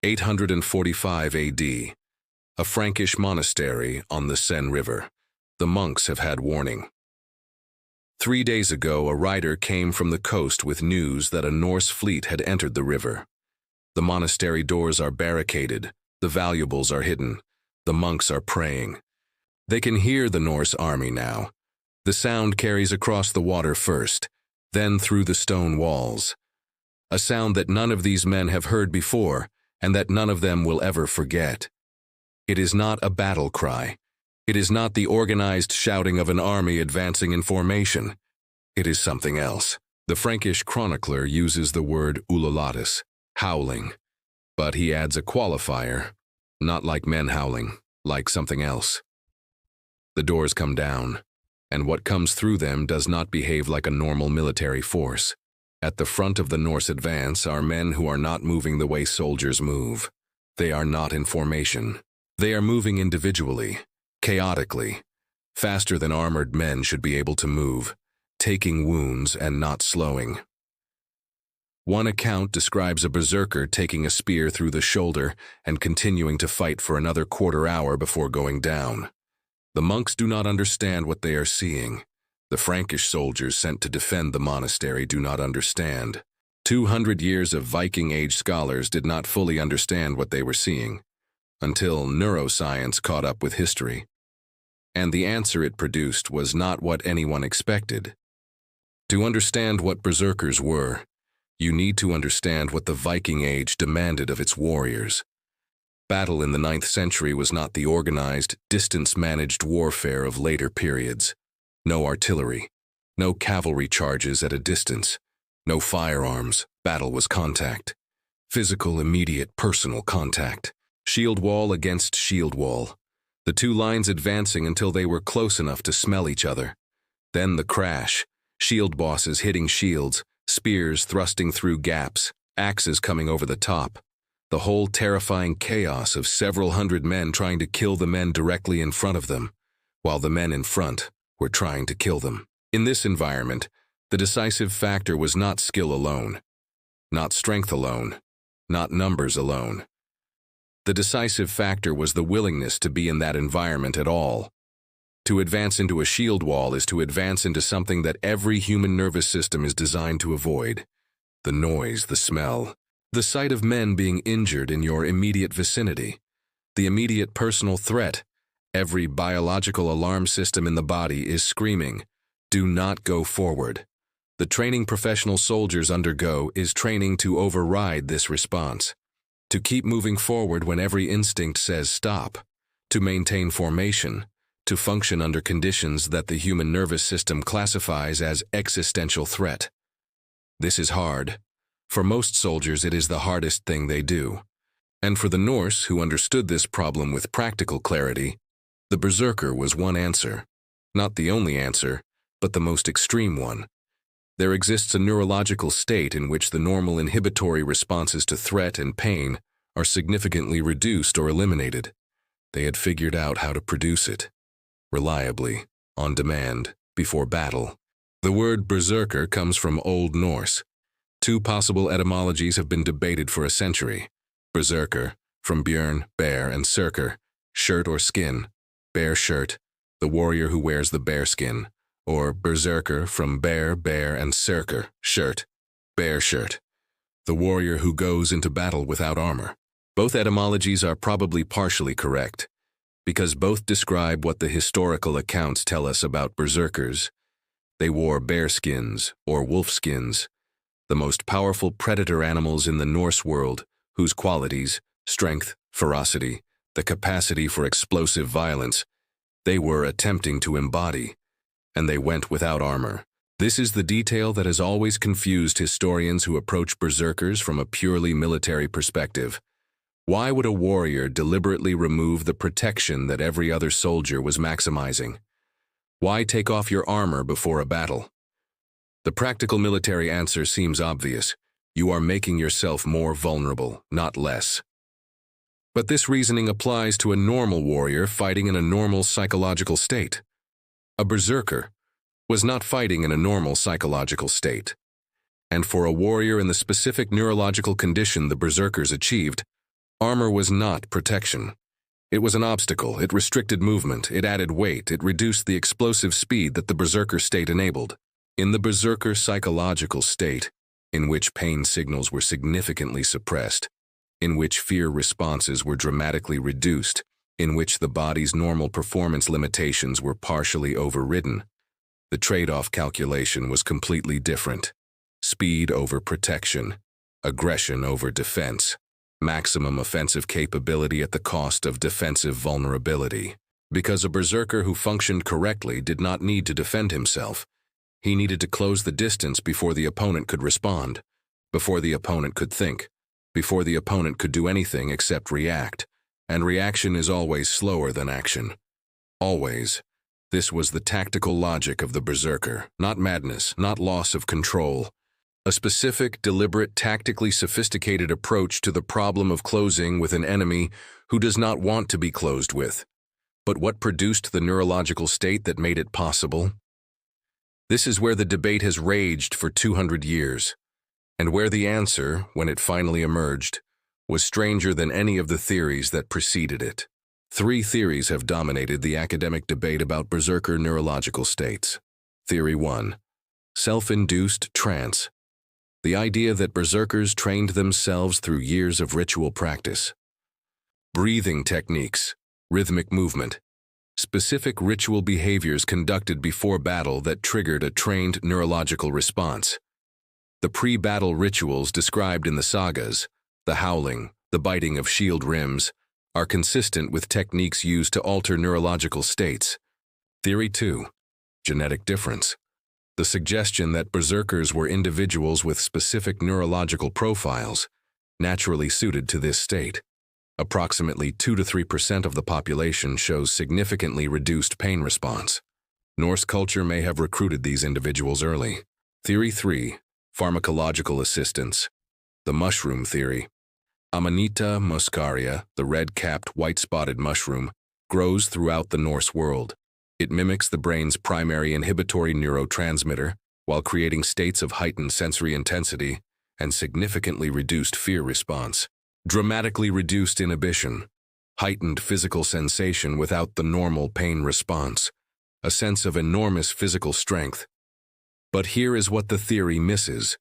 845 AD. A Frankish monastery on the Seine River. The monks have had warning. 3 days ago, a rider came from the coast with news that a Norse fleet had entered the river. The monastery doors are barricaded, the valuables are hidden, the monks are praying. They can hear the Norse army now. The sound carries across the water first, then through the stone walls. A sound that none of these men have heard before, and that none of them will ever forget. It is not a battle cry. It is not the organized shouting of an army advancing in formation. It is something else. The Frankish chronicler uses the word ululatus, howling, but he adds a qualifier, not like men howling, like something else. The doors come down, and what comes through them does not behave like a normal military force. At the front of the Norse advance are men who are not moving the way soldiers move. They are not in formation. They are moving individually, chaotically, faster than armored men should be able to move, taking wounds and not slowing. One account describes a berserker taking a spear through the shoulder and continuing to fight for another quarter hour before going down. The monks do not understand what they are seeing. The Frankish soldiers sent to defend the monastery do not understand. 200 years of Viking Age scholars did not fully understand what they were seeing, until neuroscience caught up with history. And the answer it produced was not what anyone expected. To understand what berserkers were, you need to understand what the Viking Age demanded of its warriors. Battle in the 9th century was not the organized, distance-managed warfare of later periods. No artillery, no cavalry charges at a distance, no firearms. Battle was contact. Physical, immediate, personal contact. Shield wall against shield wall. The two lines advancing until they were close enough to smell each other. Then the crash. Shield bosses hitting shields, spears thrusting through gaps, axes coming over the top. The whole terrifying chaos of several hundred men trying to kill the men directly in front of them, while the men in front were trying to kill them. In this environment, the decisive factor was not skill alone, not strength alone, not numbers alone. The decisive factor was the willingness to be in that environment at all. To advance into a shield wall is to advance into something that every human nervous system is designed to avoid. The noise, the smell, the sight of men being injured in your immediate vicinity, the immediate personal threat. Every biological alarm system in the body is screaming, do not go forward. The training professional soldiers undergo is training to override this response, to keep moving forward when every instinct says stop, to maintain formation, to function under conditions that the human nervous system classifies as existential threat. This is hard. For most soldiers, it is the hardest thing they do. And for the Norse, who understood this problem with practical clarity, the berserker was one answer. Not the only answer, but the most extreme one. There exists a neurological state in which the normal inhibitory responses to threat and pain are significantly reduced or eliminated. They had figured out how to produce it. Reliably, on demand, before battle. The word berserker comes from Old Norse. Two possible etymologies have been debated for a century. Berserker, from Björn, bear, and serker, shirt or skin, bear shirt, the warrior who wears the bear skin, or berserker, from bear, and serker, shirt, bear shirt, the warrior who goes into battle without armor. Both etymologies are probably partially correct, because both describe what the historical accounts tell us about berserkers. They wore bear skins or wolf skins, the most powerful predator animals in the Norse world, whose qualities, strength, ferocity, the capacity for explosive violence, they were attempting to embody, and they went without armor. This is the detail that has always confused historians who approach berserkers from a purely military perspective. Why would a warrior deliberately remove the protection that every other soldier was maximizing? Why take off your armor before a battle? The practical military answer seems obvious. You are making yourself more vulnerable, not less. But this reasoning applies to a normal warrior fighting in a normal psychological state. A berserker was not fighting in a normal psychological state. And for a warrior in the specific neurological condition the berserkers achieved, Armor was not protection. It was an obstacle, it restricted movement, it added weight, it reduced the explosive speed that the berserker state enabled. In the berserker psychological state, in which pain signals were significantly suppressed, in which fear responses were dramatically reduced, in which the body's normal performance limitations were partially overridden, the trade-off calculation was completely different. Speed over protection, aggression over defense, maximum offensive capability at the cost of defensive vulnerability. Because a berserker who functioned correctly did not need to defend himself. He needed to close the distance before the opponent could respond, before the opponent could think, before the opponent could do anything except react. And reaction is always slower than action. Always. This was the tactical logic of the berserker, not madness, not loss of control. A specific, deliberate, tactically sophisticated approach to the problem of closing with an enemy who does not want to be closed with. But what produced the neurological state that made it possible? This is where the debate has raged for 200 years, and where the answer, when it finally emerged, was stranger than any of the theories that preceded it. 3 theories have dominated the academic debate about berserker neurological states. Theory 1. Self-induced trance. The idea that berserkers trained themselves through years of ritual practice. Breathing techniques, rhythmic movement, specific ritual behaviors conducted before battle that triggered a trained neurological response. The pre-battle rituals described in the sagas, the howling, the biting of shield rims, are consistent with techniques used to alter neurological states. Theory 2. Genetic difference. The suggestion that berserkers were individuals with specific neurological profiles, naturally suited to this state. Approximately 2 to 3% of the population shows significantly reduced pain response. Norse culture may have recruited these individuals early. Theory 3. Pharmacological assistance. The mushroom theory. Amanita muscaria, the red-capped, white-spotted mushroom, grows throughout the Norse world. It mimics the brain's primary inhibitory neurotransmitter while creating states of heightened sensory intensity and significantly reduced fear response. Dramatically reduced inhibition, heightened physical sensation without the normal pain response, a sense of enormous physical strength. But here is what the theory misses.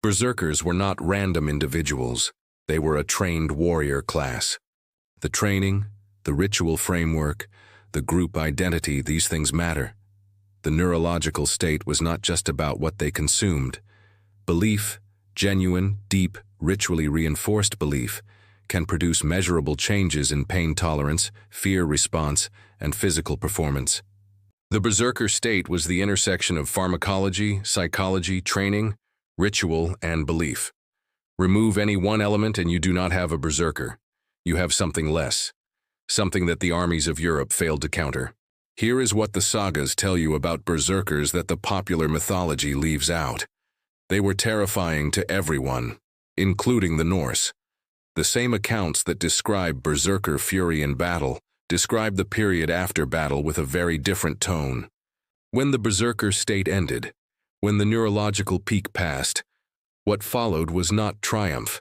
Berserkers were not random individuals. They were a trained warrior class. The training, the ritual framework, the group identity, these things matter. The neurological state was not just about what they consumed. Belief, genuine, deep, ritually reinforced belief, can produce measurable changes in pain tolerance, fear response, and physical performance. The berserker state was the intersection of pharmacology, psychology, training, ritual, and belief. Remove any one element and you do not have a berserker. You have something less, something that the armies of Europe failed to counter. Here is what the sagas tell you about berserkers that the popular mythology leaves out. They were terrifying to everyone, including the Norse. The same accounts that describe berserker fury in battle describe the period after battle with a very different tone. When the berserker state ended, when the neurological peak passed, what followed was not triumph.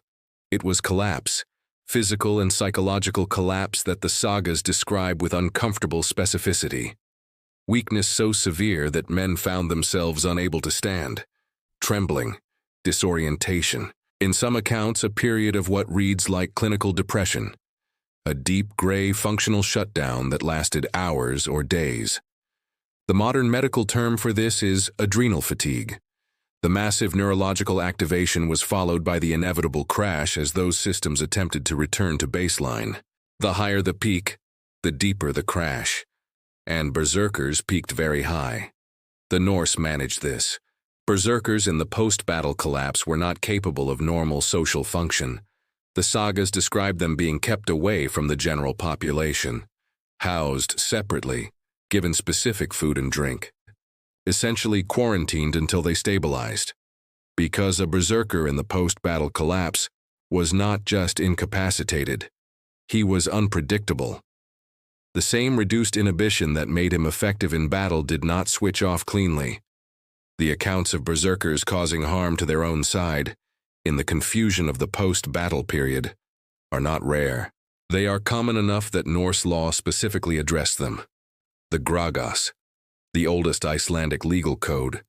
It was collapse, physical and psychological collapse that the sagas describe with uncomfortable specificity. Weakness so severe that men found themselves unable to stand. Trembling, disorientation. In some accounts, a period of what reads like clinical depression. A deep gray functional shutdown that lasted hours or days. The modern medical term for this is adrenal fatigue. The massive neurological activation was followed by the inevitable crash as those systems attempted to return to baseline. The higher the peak, the deeper the crash. And berserkers peaked very high. The Norse managed this. Berserkers in the post-battle collapse were not capable of normal social function. The sagas describe them being kept away from the general population, housed separately, given specific food and drink, essentially quarantined until they stabilized. Because a berserker in the post-battle collapse was not just incapacitated, he was unpredictable. The same reduced inhibition that made him effective in battle did not switch off cleanly. The accounts of berserkers causing harm to their own side, in the confusion of the post-battle period, are not rare. They are common enough that Norse law specifically addressed them. The Gragos, the oldest Icelandic legal code,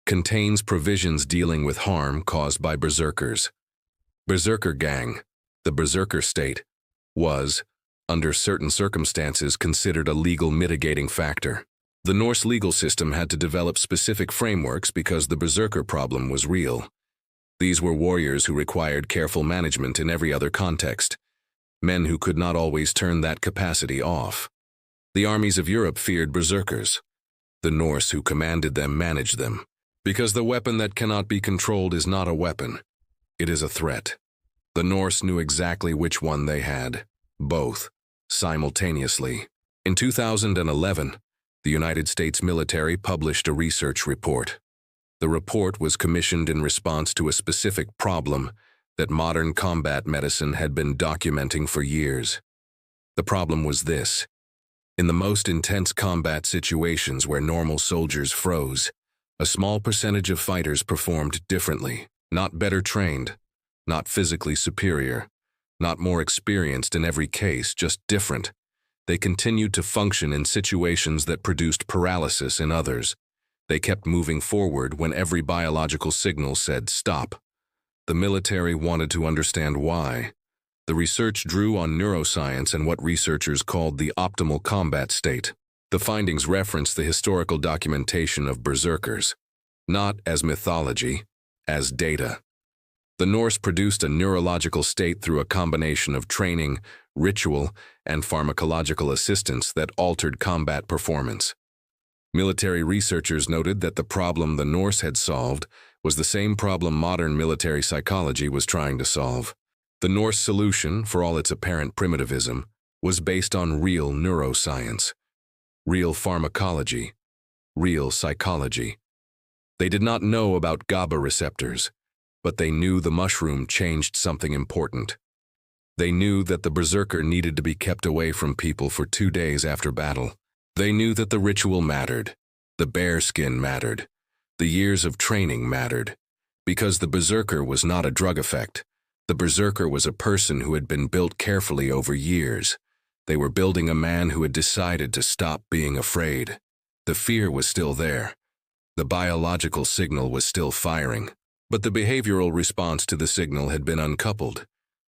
contains provisions dealing with harm caused by berserkers. Berserker gang, the berserker state, was, under certain circumstances, considered a legal mitigating factor. The Norse legal system had to develop specific frameworks because the berserker problem was real. These were warriors who required careful management in every other context, men who could not always turn that capacity off. The armies of Europe feared berserkers. The Norse who commanded them managed them, because the weapon that cannot be controlled is not a weapon. It is a threat. The Norse knew exactly which one they had, both, simultaneously. In 2011, the United States military published a research report. The report was commissioned in response to a specific problem that modern combat medicine had been documenting for years. The problem was this: in the most intense combat situations where normal soldiers froze, a small percentage of fighters performed differently, not better trained, not physically superior, not more experienced in every case, just different. They continued to function in situations that produced paralysis in others. They kept moving forward when every biological signal said stop. The military wanted to understand why. The research drew on neuroscience and what researchers called the optimal combat state. The findings referenced the historical documentation of berserkers, not as mythology, as data. The Norse produced a neurological state through a combination of training, ritual, and pharmacological assistance that altered combat performance. Military researchers noted that the problem the Norse had solved was the same problem modern military psychology was trying to solve. The Norse solution, for all its apparent primitivism, was based on real neuroscience, real pharmacology, real psychology. They did not know about GABA receptors, but they knew the mushroom changed something important. They knew that the berserker needed to be kept away from people for 2 days after battle. They knew that the ritual mattered, the bear skin mattered, the years of training mattered, because the berserker was not a drug effect. The berserker was a person who had been built carefully over years. They were building a man who had decided to stop being afraid. The fear was still there. The biological signal was still firing, but the behavioral response to the signal had been uncoupled.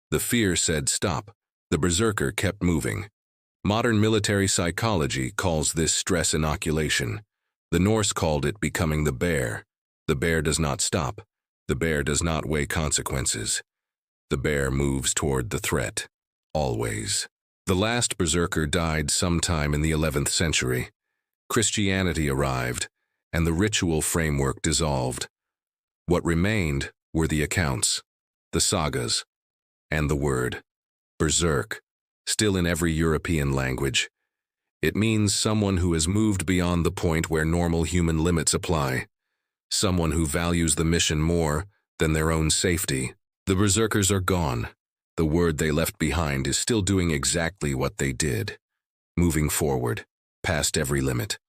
The fear said stop. The berserker kept moving. Modern military psychology calls this stress inoculation. The Norse called it becoming the bear. The bear does not stop. The bear does not weigh consequences. The bear moves toward the threat, always. The last berserker died sometime in the 11th century. Christianity arrived, and the ritual framework dissolved. What remained were the accounts, the sagas, and the word, berserk, still in every European language. It means someone who has moved beyond the point where normal human limits apply, someone who values the mission more than their own safety. The berserkers are gone. The word they left behind is still doing exactly what they did, moving forward, past every limit.